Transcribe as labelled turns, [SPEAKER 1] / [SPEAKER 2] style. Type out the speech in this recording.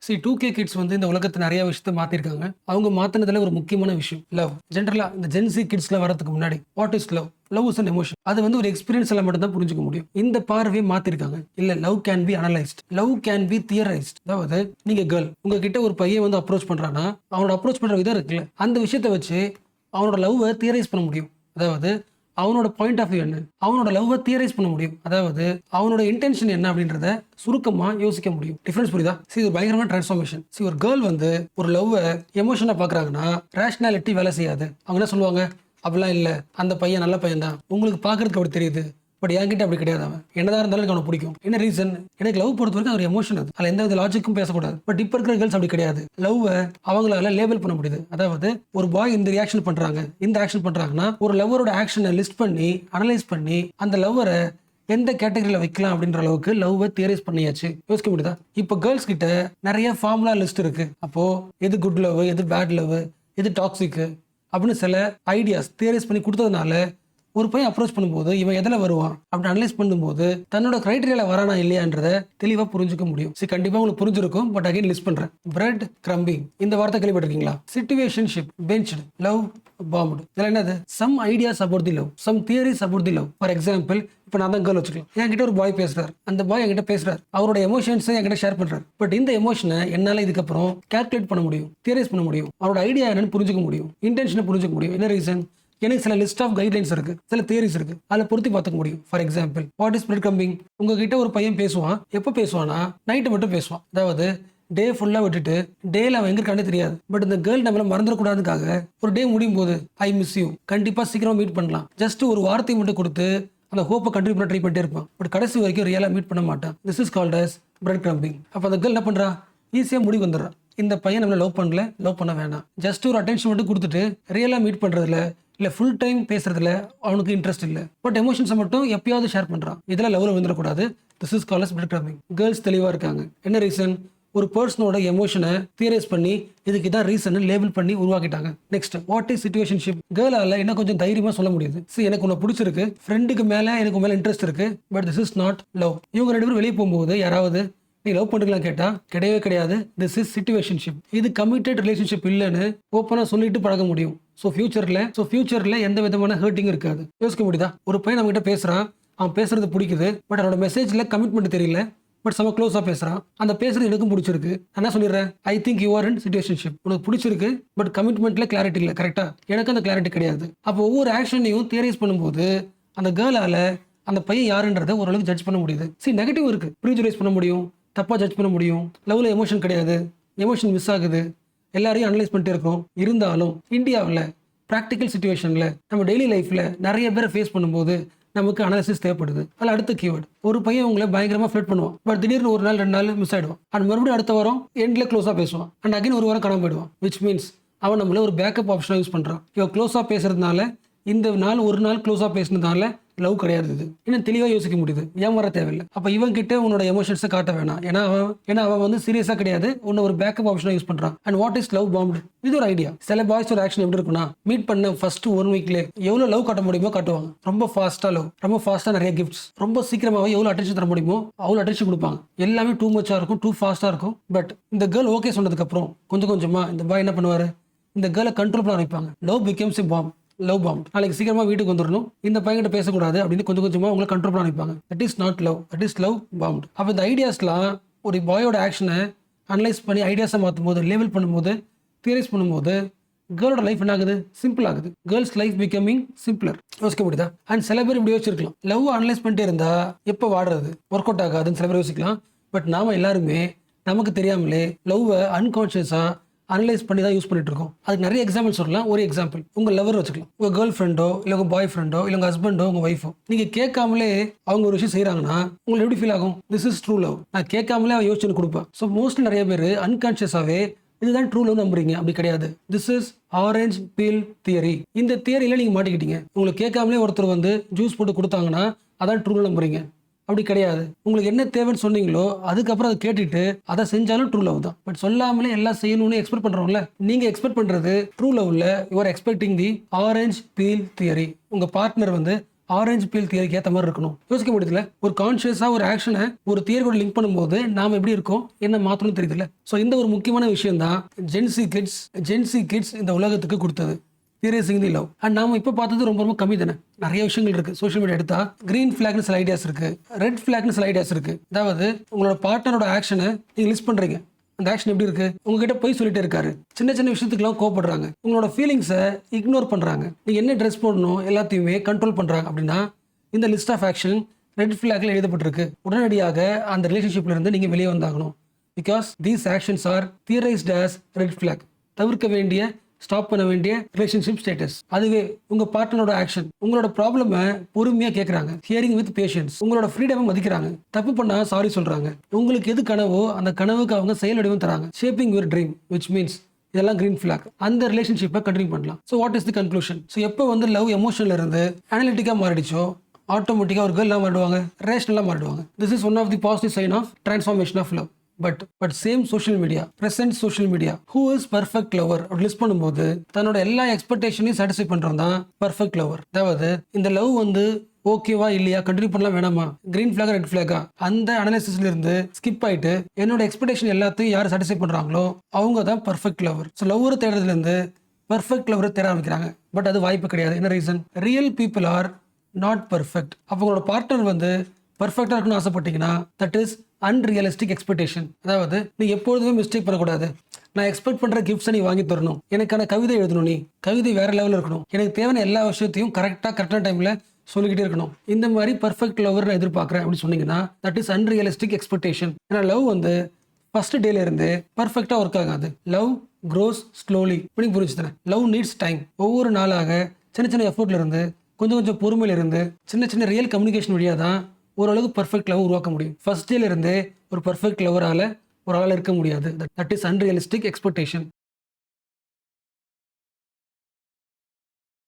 [SPEAKER 1] 2K kids வந்து இந்த உலகத்தை நிறைய விஷயத்த மாத்திருக்காங்க. அவங்க மாத்துனதுல ஒரு முக்கியமான விஷயம் லவ். ஜென்ரலா இந்த ஜென்சி கிட்ஸ்லாம் வரதுக்கு முன்னாடி what is love? Love is an emotion. அது வந்து ஒரு எக்ஸ்பீரியன்ஸ்ல மட்டும் தான் புரிஞ்சுக்க முடியும். இந்த பார்வையை மாத்திருக்காங்க. இல்ல love can be analysed, love can be theorised. அதாவது நீங்க கேர்ள் உங்ககிட்ட ஒரு பையன் வந்து அப்ரோச் பண்றானா, அவனோட அப்ரோச் பண்ற விதம் இருக்குல்ல, அந்த விஷயத்தை வச்சு அவனோட லவ்வை தியரைஸ் பண்ண முடியும். அதாவது அவனோட பாயிண்ட் ஆஃப் வியூ என்ன, அவனோட லவ்வை தியரைஸ் பண்ண முடியும். அதாவது அவனோட இன்டென்ஷன் என்ன அப்படின்றத சுருக்கமா யோசிக்க முடியும். டிஃபரன்ஸ் புரியுதா? ஒரு பயங்கரமான டிரான்ஸ்ஃபார்மேஷன். ஒரு கேர்ள் வந்து ஒரு லவ்வை எமோஷனா பாக்குறாங்கன்னா ரேஷனாலிட்டி வேலை செய்யாது. அவங்க என்ன சொல்லுவாங்க, அப்படிலாம் இல்ல, அந்த பையன் நல்ல பையன் தான், உங்களுக்கு பாக்குறதுக்கு அப்படி தெரியுது, பட் என்கிட்ட அப்படி கிடையாது, அவன் என்னதான் இருந்தாலும் எனக்கு அவனை பிடிக்கும். என்ன ரீசன்? எனக்கு லவ் பொறுத்த வரைக்கும் ஒரு எமோஷன், அது அதில் எந்த வித லாஜிக்கும் பேசக்கூடாது. பட் இப்போ இருக்கிற கேர்ள்ஸ் அப்படி கிடையாது. லவ்வை அவங்களால லேபிள் பண்ண முடியுது. அதாவது ஒரு பாய் இந்த ரியாக்ஷன் பண்றாங்க, இந்த ஆக்ஷன் பண்றாங்கன்னா ஒரு லவ்வரோட ஆக்ஷனை லிஸ்ட் பண்ணி அனலைஸ் பண்ணி அந்த லவ்வரை எந்த கேட்டகரியில வைக்கலாம் அப்படின்ற அளவுக்கு லவ்வை தியரைஸ் பண்ணியாச்சு. யோசிக்க முடியுதா? இப்போ கேர்ள்ஸ் கிட்ட நிறைய ஃபார்முலா லிஸ்ட் இருக்கு. அப்போ எது குட் லவ், எது பேட் லவ், எது டாக்ஸிக் அப்படின்னு சில ஐடியாஸ் தியரைஸ் பண்ணி கொடுத்ததுனால ஒரு பையன் அப்ரோச் பண்ணும்போது இவன் எதில் வருவான் அப்படி அனலைஸ் பண்ணும்போது தன்னோட கிரைட்டீரியால வரானா இல்லையான்றத தெளிவாக புரிஞ்சுக்க முடியும். கண்டிப்பாக உங்களுக்கு புரிஞ்சிருக்கும். பட் அகைன் லிஸ்ட் பண்றேன். பிரெட் கிரம்பிங், இந்த வார்த்தை கேள்விப்பட்டிருக்கீங்களா? Situationship, benched, love bombed. இதில் என்னது? Some ideas about the love, some theories about the love. For example, இப்போ நான் தான் கேர்ள் வச்சுக்கலாம். என்கிட்ட ஒரு பாய் பேசுறாரு, அந்த பாய் என்கிட்ட பேசுறாரு, அவரோட எமோஷன்ஸை என்கிட்ட ஷேர் பண்றாரு. பட் இந்த எமோஷனை என்னால இதுக்கப்புறம் கால்குலேட் பண்ண முடியும், தியரைஸ் பண்ண முடியும், அவரோட ஐடியா என்னன்னு புரிஞ்சுக்க முடியும், இன்டென்ஷனை புரிஞ்சுக்க முடியும். என்ன ரீசன்? எனக்கு சில லிஸ்ட் ஆஃப் கைட்லைன்ஸ் இருக்கு, சில தியரிஸ் இருக்கு, அதில் பொருத்தி பார்த்துக்க முடியும். For example, what is breadcrumbing? உங்ககிட்ட ஒரு பையன் பேசுவான். எப்போ பேசுவானா? நைட்டு மட்டும் பேசுவான். அதாவது டே ஃபுல்லா விட்டுட்டு டேல அவன் எங்க இருக்கானே தெரியாது. பட் இந்த கேர்ள் நம்மள மறந்துடக்கூடாதுக்காக ஒரு டே முடியும் போது ஐ மிஸ் யூ, கண்டிப்பா சீக்கிரம் மீட் பண்ணலாம், ஜஸ்ட் ஒரு வார்த்தை மட்டும் கொடுத்து அந்த ஹோப்பை கண்டினியூ பண்ண ட்ரை பண்ணிட்டே இருப்பான். பட் கடைசி வரைக்கும் ரியலா மீட் பண்ண மாட்டான். This is called as breadcrumbing. அப்போ அந்த கேர்ள் என்ன பண்றா? ஈஸியா முடிவு வந்துடுறா, இந்த பையன் நம்மள லவ் பண்ணல, லவ் பண்ண வேணாம், ஜஸ்ட் ஒரு அட்டென்ஷன் மட்டும் கொடுத்துட்டு ரியலா மீட் பண்றதுல இல்ல ஃபுல் டைம் பேசுறதுல அவனுக்கு இன்ட்ரெஸ்ட் இல்ல. பட் எமோஷன்ஸை மட்டும் எப்பயாவது ஷேர் பண்றான். இதெல்லாம் லவ்ல விழுந்துடக்கூடாது. This is called as breadcrumbing. Girls தெளிவா இருக்காங்க. என்ன ரீசன்? ஒரு பர்சனோட எமோஷனை தியரைஸ் பண்ணி இதுக்கு இதான் ரீசன் லேபிள் பண்ணி உருவாக்கிட்டாங்க. Next, what is situationship? கேர்ளால என்ன கொஞ்சம் தைரியமா சொல்ல முடியுது, எனக்கு உன்னை பிடிச்சிருக்கு, ஃப்ரெண்டுக்கு மேல எனக்கு மேல இன்ட்ரெஸ்ட் இருக்கு, but this is not love. இவங்க ரெண்டு பேரும் வெளியே போகும்போது யாராவது நீ லவ் பண்றீங்களா கேட்டா கிடையவே கிடையாது, திஸ் இஸ் சிச்சுவேஷன்ஷிப், இது கமிட்டட் ரிலேஷன்ஷிப் இல்லைன்னு ஓப்பனா சொல்லிட்டு பழக முடியும். ஃபியூச்சர்ல எந்த விதமான ஹர்ட்டிங் இருக்காது. யோசிக்க முடியுதா? ஒரு பையன் நம்ம கிட்ட பேசுறான், அவன் பேசுறது பிடிக்குது, பட் அவனோட மெசேஜ்ல கமிட்மெண்ட் தெரியல, பட் செம க்ளோஸா பேசுறான், அந்த பேசுறது எனக்கும் பிடிச்சிருக்கு, என்ன சொல்லிடுறேன், I think you are in situationship. உனக்கு பிடிச்சிருக்கு, பட் கமிட்மெண்ட்ல கிளாரிட்டி இல்லை, கரெக்டா? எனக்கு அந்த கிளாரிட்டி கிடையாது. அப்போ ஒவ்வொரு ஆக்ஷனையும் தியரைஸ் பண்ணும்போது அந்த கேர்ளால அந்த பையன் யாருன்றதை ஓரளவுக்கு ஜட்ஜ் பண்ண முடியுது. நெகட்டிவ் இருக்கு, ப்ரீஜுடைஸ் பண்ண முடியும், தப்பா ஜட்ஜ் பண்ண முடியும். லவ்ல எமோஷன் கிடையாது, எமோஷன் மிஸ் ஆகுது, எல்லாரையும் அனலைஸ் பண்ணிட்டு இருக்கோம். இருந்தாலும் இந்தியாவில் ப்ராக்டிக்கல் சுச்சுவேஷன்ல நம்ம டெய்லி லைஃப்ல நிறைய பேரை ஃபேஸ் பண்ணும்போது நமக்கு அனாலிசிஸ் தேவைப்படுது. அதில் அடுத்த கீவேர்டு, ஒரு பையன் உங்களை பயங்கரமா ஃபிளட் பண்ணுவான், பட் திடீர்னு ஒரு நாள் 2 நாள் மிஸ் ஆயிடுவான், அண்ட் மறுபடியும் அடுத்த வாரம் எண்ட்ல க்ளோஸா பேசுவான், அண்ட் அகைன் ஒரு வாரம் காணாம போயிடுவான். விச் மீன்ஸ் அவன் நம்மள ஒரு பேக்கப் ஆப்ஷனா யூஸ் பண்றான். இவன் க்ளோஸா பேசுறதுனால இந்த நாள் ஒரு நாள் க்ளோஸா பேசுனதுனால லவ் கிடையாது. இது இன்னும் தெளிவா யோசிக்க முடியுது, ஏன் வர தேவையில்லை. அப்ப இவன் கிட்ட உன்னோட எமோஷன்ஸை காட்ட வேணாம், ஏன்னா அவன் வந்து சீரியஸா கிடையாது, உன்ன ஒரு பேக்கப் ஆப்ஷனா யூஸ் பண்றான். And what is love bombed? இது ஒரு ஐடியா. சில பாய்ஸ் ஒரு ஆக்ஷன் எப்படி இருக்குன்னா, மீட் பண்ண ஃபர்ஸ்ட் 1 வீக்ல எவ்வளவு லவ் காட்ட முடியுமோ காட்டுவாங்க. ரொம்ப ஃபாஸ்டா லவ், ரொம்ப ஃபாஸ்டா நிறைய கிஃப்ட்ஸ், ரொம்ப சீக்கிரமாவே எவ்வளவு அட்டென்ஷன் தர முடியுமோ அவ்வளவு அட்டென்ஷன் கொடுப்பாங்க. எல்லாமே டூ மச்சா இருக்கும், டூ ஃபாஸ்டா இருக்கும். பட் இந்த கேர்ள் ஓகே சொன்னதுக்கு அப்புறம் கொஞ்சம் கொஞ்சமா இந்த பாய் என்ன பண்ணுவாரு, இந்த கேர்ளை கண்ட்ரோல் பண்ண வைப்பாங்க. Love becomes a bomb, love bombed. நாளைக்கு சீக்கிரமா வீட்டுக்கு வந்துடணும், இந்த பையன்கிட்ட பேசக்கூடாது அப்படின்னு கொஞ்சம் கொஞ்சமா உங்களை கண்ட்ரோல் பண்ண வைப்பாங்க. That is not love, that is love bombed. அப்போ இந்த ஐடியாஸ்லாம் ஒரு பாயோட ஆக்ஷனை அனலைஸ் பண்ணி ஐடியாஸை மாற்றும் போது, லேபிள் பண்ணும்போது, தியரைஸ் பண்ணும்போது கேர்ளோட லைஃப் என்ன ஆகுது? சிம்பிள் ஆகுது. Girls life becoming simpler. யோசிக்க முடியுதா? அண்ட் சில பேர் இப்படி யோசிச்சிருக்கலாம், லவ் அனலைஸ் பண்ணிட்டே இருந்தா எப்போ வாடுறது, ஒர்க் அவுட் ஆகாதுன்னு சில பேர் யோசிக்கலாம். பட் நாம எல்லாருமே நமக்கு தெரியாமலே லவ்வை அன்கான்ஷியஸா அனலைஸ் பண்ணி தான் யூஸ் பண்ணிட்டு இருக்கோம். அதுக்கு நிறைய எக்ஸாம்பிள் சொல்லலாம். ஒரு எக்ஸாம்பிள், உங்க லவர் வச்சுக்கலாம். உங்க கேர்ள் ஃப்ரெண்டோ இல்லை உங்க பாய் ஃப்ரெண்டோ இல்லை உங்க ஹஸ்பண்டோ உங்க ஒய்ஃபோ நீங்க கேட்காமலே அவங்க ஒரு விஷயம் செய்யறாங்கன்னா உங்களுக்கு எப்படி ஃபீல் ஆகும்? This is true love. நான் கேட்காமலே அவன் யோசிச்சு கொடுப்பேன். ஸோ மோஸ்ட்லி நிறைய பேர் அன்கான்ஷியஸாவே இதுதான் ட்ரூ லவ் நம்புறீங்க. அப்படி கிடையாது. This is orange peel theory. இந்த தியரியில நீங்க மாட்டிக்கிட்டீங்க. உங்களுக்கு கேட்காமலே ஒருத்தர் வந்து ஜூஸ் போட்டு கொடுத்தாங்கன்னா அதான் ட்ரூ லவ் நம்புறீங்க. அப்படி கிடையாது. உங்களுக்கு என்ன தேவைன்னு சொன்னீங்களோ அதுக்கப்புறம் அதை கேட்டுட்டு அதை செஞ்சாலும் ட்ரூ லவ் தான். பட் சொல்லாமலே எல்லாம் செய்யணும்னு எக்ஸ்பெக்ட் பண்றோம்ல, நீங்க எக்ஸ்பெக்ட் பண்றது ட்ரூ லவ்ல you are expecting the orange peel theory. உங்க பார்ட்னர் வந்து ஆரஞ்சு பீல் தியரிக்கு ஏற்ற மாதிரி இருக்கணும். யோசிக்க முடியுதுல, ஒரு கான்ஷியஸா ஒரு ஆக்ஷனை ஒரு தியரி கூட லிங்க் பண்ணும்போது நாம எப்படி இருக்கோம், என்ன மாற்றணும் தெரியுதுல்ல. ஸோ இந்த ஒரு முக்கியமான விஷயம் தான் ஜென்சி கிட்ஸ் இந்த உலகத்துக்கு கொடுத்தது. தியரிசிங் தி லவ். அண்ட் நாம இப்போ பார்த்தது ரொம்ப ரொம்ப கம்மி தானே. நிறைய விஷயங்கள் இருக்கு. சோஷியல் மீடியா எடுத்தா கிரீன் ஃபிளாக்னு சில ஐடியாஸ் இருக்கு, ரெட் ஃபிளாக்னு சில ஐடியாஸ் இருக்கு. அதாவது உங்களோட பார்ட்னரோட ஆக்ஷனை நீங்க லிஸ்ட் பண்றீங்க. அந்த ஆக்ஷன் எப்படி இருக்கு, உங்ககிட்ட போய் சொல்லிட்டே இருக்காரு, சின்ன சின்ன விஷயத்துக்குலாம் கோவப்படுறாங்க, உங்களோட ஃபீலிங்ஸை இக்னோர் பண்றாங்க, நீங்க என்ன ட்ரெஸ் போடணும் எல்லாத்தையுமே கண்ட்ரோல் பண்றாங்க அப்படின்னா இந்த லிஸ்ட் ஆஃப் ஆக்ஷன் ரெட் ஃபிளாக்ல எழுதப்பட்டிருக்கு. உடனடியாக அந்த ரிலேஷன்ஷிப்ல இருந்து நீங்க வெளியே வந்தாகணும். Because these actions are theorised as red flag. தவிர்க்க வேண்டிய, ஸ்டாப் பண்ண வேண்டிய ரிலேஷன்ஷிப் ஸ்டேட்டஸ். அதுவே உங்க பார்ட்னரோட ஆக்ஷன், உங்களோட ப்ராப்ளமை பொறுமையா கேட்கறாங்க, ஹியரிங் வித் பேஷன்ஸ், உங்களோட ஃப்ரீடமை மதிக்கிறாங்க, தப்பு பண்ணா சாரி சொல்றாங்க, உங்களுக்கு எது கனவோ அந்த கனவுக்கு அவங்க செயல் வடிவம் தராங்க, shaping your dream, which means இதெல்லாம் கிரீன் ஃபிளாக். அந்த ரிலேஷன்ஷிப்பை கண்டினியூ பண்ணலாம். So what is the conclusion? So எப்போ வந்து லவ் எமோஷன்ல இருந்து அனலிட்டிக்கா மாறிடுச்சோ ஆட்டோமேட்டிக்கா ஒரு கேர்லாம் மாறிடுவாங்க, ரேஷனலா மாறிடுவாங்க. This is one of the positive sign of transformation of love. But same social media, present social media, who is perfect lover அப்படி லிஸ்ட் பண்ணும்போது தன்னோட எல்லா எக்ஸ்பெக்டேஷனையும் சாட்டிஸ்ஃபை பண்றோம் தான் பர்ஃபெக்ட் லவர். அதாவது இந்த லவ் வந்து ஓகேவா இல்லையா, கண்டினியூ பண்ணலாம் வேணாமா, கிரீன் ஃபிளாக் ரெட் ஃபிளாகா, அந்த அனாலிசிஸ்ல இருந்து ஸ்கிப் ஆயிட்டு என்னோட எக்ஸ்பெக்டேஷன் எல்லாத்தையும் யார் சாட்டிஸ்ஃபை பண்றாங்களோ அவங்க தான் பர்ஃபெக்ட் லவர். ஸோ லவ்வரை தேடுறதுல இருந்து பர்ஃபெக்ட் லவரை தேட ஆரம்பிக்கிறாங்க. பட் அது வாய்ப்பு கிடையாது. என்ன reason? Real people are not perfect. அவங்களோட பார்ட்னர் வந்து பர்ஃபெக்டாக இருக்கணும்னு ஆசைப்பட்டீங்கன்னா தட் இஸ் அன்ரியலிஸ்டிக் எக்ஸ்பெக்டேஷன். அதாவது நீ எப்பொழுதுமே மிஸ்டேக் பண்ணக்கூடாது. நான் எக்ஸ்பெக்ட் பண்ற கிஃப்ட்ஸை நீ வாங்கி தரணும், எனக்கான கவிதை எழுதணும், நீ கவிதை வேற லெவலில் இருக்கணும், எனக்கு தேவையான எல்லா விஷயத்தையும் கரெக்டான டைம்ல சொல்லிக்கிட்டே இருக்கணும். இந்த மாதிரி பர்ஃபெக்ட் லவர் நான் எதிர்பார்க்குறேன் அப்படின்னு சொன்னீங்கன்னா தட் இஸ் அன்ரியலிஸ்டிக் எக்ஸ்பெக்டேஷன். ஏன்னா லவ் வந்து ஃபர்ஸ்ட் டேல இருந்து பர்ஃபெக்டா ஒர்க் ஆகாது. Love grows slowly. இப்படி புரிஞ்சு தானே? Love needs time. ஒவ்வொரு நாளாக சின்ன சின்ன எஃபோர்ட்ல இருந்து, கொஞ்சம் கொஞ்சம் பொறுமையில இருந்து, சின்ன சின்ன ரியல் கம்யூனிகேஷன் வழியாக தான் ஓரளவுக்கு பர்ஃபெக்ட் லவ் உருவாக்க முடியும். ஃபர்ஸ்ட் டேல இருந்தே ஒரு பர்ஃபெக்ட் லவரால ஒரு ஆள் இருக்க முடியாது. That is unrealistic expectation.